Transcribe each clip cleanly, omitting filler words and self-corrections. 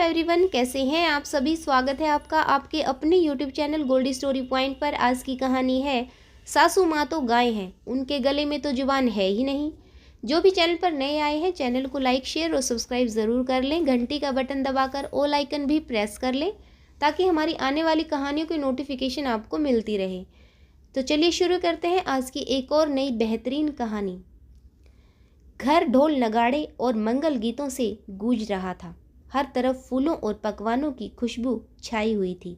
Everyone, कैसे हैं आप सभी। स्वागत है आपका आपके अपने YouTube channel Goldy Story Point पर। आज की कहानी है सासू माँ तो गाय हैं, उनके गले में तो जुबान है ही नहीं। जो भी चैनल पर नए आए हैं, चैनल को लाइक शेयर और सब्सक्राइब ज़रूर कर लें। घंटी का बटन दबाकर ऑल आइकन भी प्रेस कर लें ताकि हमारी आने वाली कहानियों की नोटिफिकेशन आपको मिलती रहे। तो चलिए शुरू करते हैं आज की एक और नई बेहतरीन कहानी। घर ढोल नगाड़े और मंगल गीतों से गूंज रहा था। हर तरफ फूलों और पकवानों की खुशबू छाई हुई थी।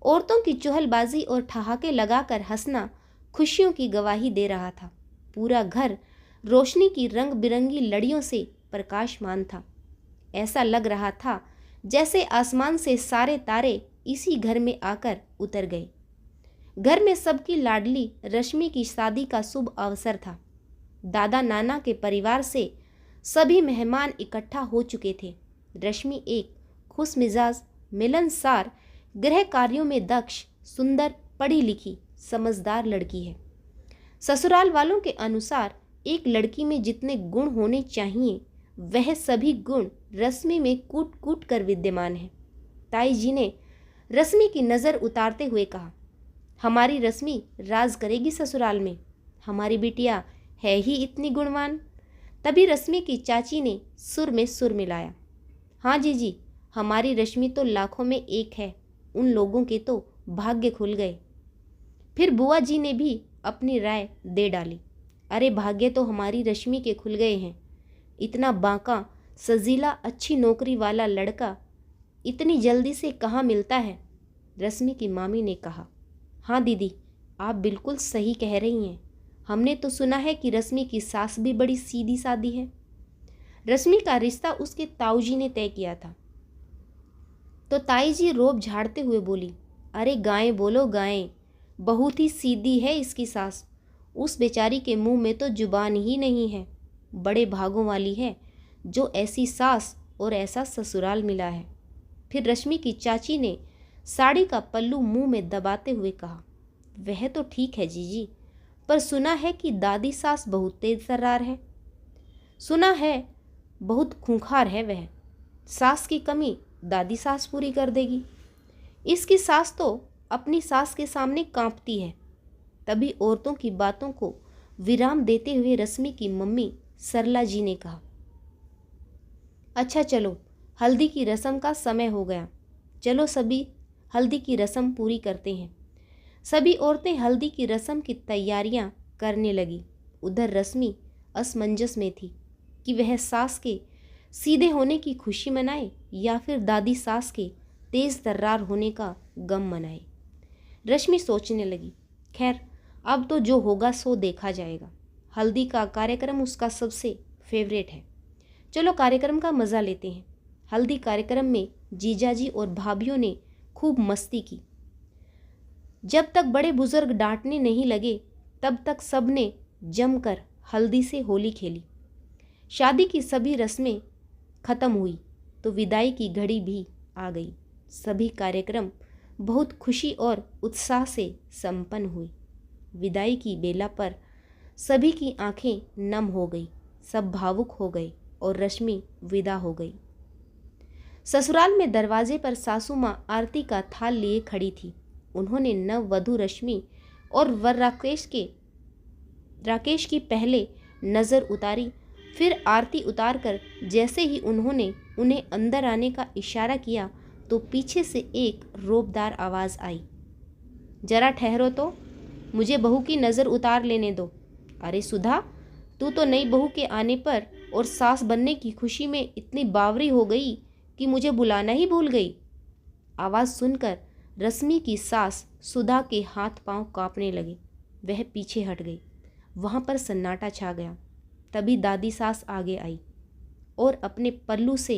औरतों की चुहलबाजी और ठहाके लगाकर हंसना खुशियों की गवाही दे रहा था। पूरा घर रोशनी की रंग बिरंगी लड़ियों से प्रकाशमान था। ऐसा लग रहा था जैसे आसमान से सारे तारे इसी घर में आकर उतर गए। घर में सबकी लाडली रश्मि की शादी का शुभ अवसर था। दादा नाना के परिवार से सभी मेहमान इकट्ठा हो चुके थे। रश्मि एक खुश मिजाज, मिलनसार, गृह कार्यों में दक्ष, सुंदर, पढ़ी लिखी, समझदार लड़की है। ससुराल वालों के अनुसार एक लड़की में जितने गुण होने चाहिए वह सभी गुण रश्मि में कूट कूट कर विद्यमान है। ताई जी ने रश्मि की नज़र उतारते हुए कहा, हमारी रश्मि राज करेगी ससुराल में। हमारी बिटिया है ही इतनी गुणवान। तभी रश्मि की चाची ने सुर में सुर मिलाया, हाँ जी, हमारी रश्मि तो लाखों में एक है। उन लोगों के तो भाग्य खुल गए। फिर बुआ जी ने भी अपनी राय दे डाली, अरे भाग्य तो हमारी रश्मि के खुल गए हैं। इतना बांका सजीला अच्छी नौकरी वाला लड़का इतनी जल्दी से कहाँ मिलता है। रश्मि की मामी ने कहा, हाँ दीदी, आप बिल्कुल सही कह रही हैं। हमने तो सुना है कि रश्मि की सास भी बड़ी सीधी सादी है। रश्मि का रिश्ता उसके ताऊ जी ने तय किया था। तो ताई जी रोब झाड़ते हुए बोली, अरे गायें बोलो गायें, बहुत ही सीधी है इसकी सास। उस बेचारी के मुंह में तो जुबान ही नहीं है। बड़े भागों वाली है जो ऐसी सास और ऐसा ससुराल मिला है। फिर रश्मि की चाची ने साड़ी का पल्लू मुंह में दबाते हुए कहा, वह तो ठीक है जीजी, पर सुना है कि दादी सास बहुत तेज तर्रार है। सुना है बहुत खूंखार है वह। सास की कमी दादी सास पूरी कर देगी। इसकी सास तो अपनी सास के सामने कांपती है। तभी औरतों की बातों को विराम देते हुए रश्मि की मम्मी सरला जी ने कहा, अच्छा चलो, हल्दी की रस्म का समय हो गया। चलो सभी हल्दी की रस्म पूरी करते हैं। सभी औरतें हल्दी की रस्म की तैयारियां करने लगी। उधर रश्मि असमंजस में थी कि वह सास के सीधे होने की खुशी मनाए या फिर दादी सास के तेज तर्रार होने का गम मनाए। रश्मि सोचने लगी, खैर अब तो जो होगा सो देखा जाएगा। हल्दी का कार्यक्रम उसका सबसे फेवरेट है। चलो कार्यक्रम का मज़ा लेते हैं। हल्दी कार्यक्रम में जीजाजी और भाभियों ने खूब मस्ती की। जब तक बड़े बुजुर्ग डांटने नहीं लगे तब तक सबने जमकर हल्दी से होली खेली। शादी की सभी रस्में खत्म हुई तो विदाई की घड़ी भी आ गई। सभी कार्यक्रम बहुत खुशी और उत्साह से संपन्न हुई। विदाई की बेला पर सभी की आंखें नम हो गई, सब भावुक हो गए और रश्मि विदा हो गई। ससुराल में दरवाजे पर सासू माँ आरती का थाल लिए खड़ी थी। उन्होंने नव वधू रश्मि और वर राकेश की पहले नज़र उतारी। फिर आरती उतारकर जैसे ही उन्होंने उन्हें अंदर आने का इशारा किया तो पीछे से एक रोबदार आवाज़ आई, जरा ठहरो तो, मुझे बहू की नज़र उतार लेने दो। अरे सुधा, तू तो नई बहू के आने पर और सास बनने की खुशी में इतनी बावरी हो गई कि मुझे बुलाना ही भूल गई। आवाज़ सुनकर रश्मि की सास सुधा के हाथ पांव कांपने लगे। वह पीछे हट गई। वहाँ पर सन्नाटा छा गया। तभी दादी सास आगे आई और अपने पल्लू से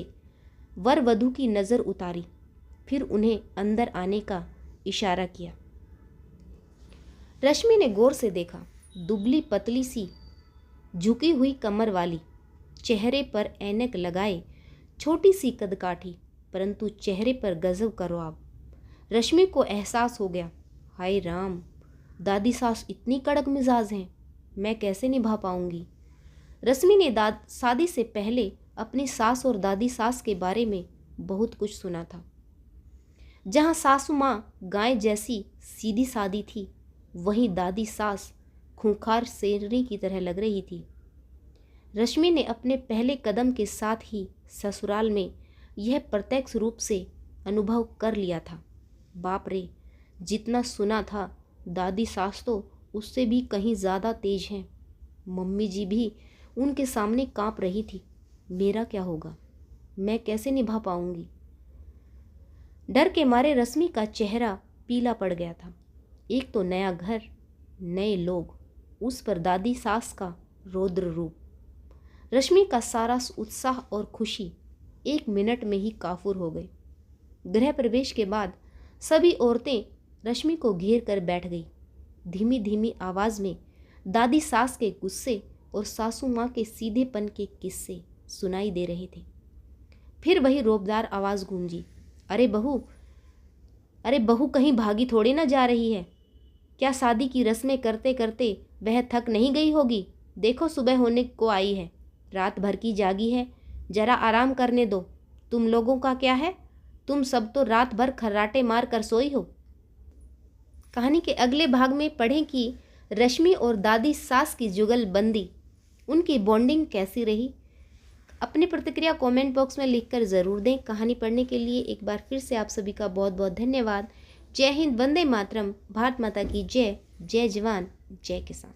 वर वधू की नज़र उतारी। फिर उन्हें अंदर आने का इशारा किया। रश्मि ने गौर से देखा। दुबली पतली सी झुकी हुई कमर वाली, चेहरे पर ऐनक लगाए, छोटी सी कदकाठी, परंतु चेहरे पर गजब का रौब। रश्मि को एहसास हो गया, हाय राम, दादी सास इतनी कड़क मिजाज हैं, मैं कैसे निभा पाऊंगी। रश्मि ने शादी से पहले अपनी सास और दादी सास के बारे में बहुत कुछ सुना था। जहाँ सासू माँ गाय जैसी सीधी सादी थी, वहीं दादी सास खूंखार शेरनी की तरह लग रही थी। रश्मि ने अपने पहले कदम के साथ ही ससुराल में यह प्रत्यक्ष रूप से अनुभव कर लिया था। बाप रे, जितना सुना था दादी सास तो उससे भी कहीं ज़्यादा तेज हैं। मम्मी जी भी उनके सामने कांप रही थी। मेरा क्या होगा? मैं कैसे निभा पाऊंगी? डर के मारे रश्मि का चेहरा पीला पड़ गया था। एक तो नया घर, नए लोग, उस पर दादी सास का रौद्र रूप। रश्मि का सारा उत्साह और खुशी 1 मिनट में ही काफूर हो गए। गृह प्रवेश के बाद सभी औरतें रश्मि को घेर कर बैठ गई। धीमी धीमी आवाज में दादी सास के गुस्से और सासू माँ के सीधेपन के किस्से सुनाई दे रहे थे। फिर वही रौबदार आवाज गूंजी, अरे बहू कहीं भागी थोड़ी ना जा रही है। क्या शादी की रस्में करते करते वह थक नहीं गई होगी? देखो सुबह होने को आई है, रात भर की जागी है, जरा आराम करने दो। तुम लोगों का क्या है? तुम सब तो रात भर खर्राटे मार कर सोई हो। कहानी के अगले भाग में पढ़ें कि रश्मि और दादी सास की जुगलबंदी, उनकी बॉन्डिंग कैसी रही। अपनी प्रतिक्रिया कमेंट बॉक्स में लिखकर ज़रूर दें। कहानी पढ़ने के लिए एक बार फिर से आप सभी का बहुत बहुत धन्यवाद। जय हिंद, वंदे मातरम, भारत माता की जय। जय जवान, जय किसान।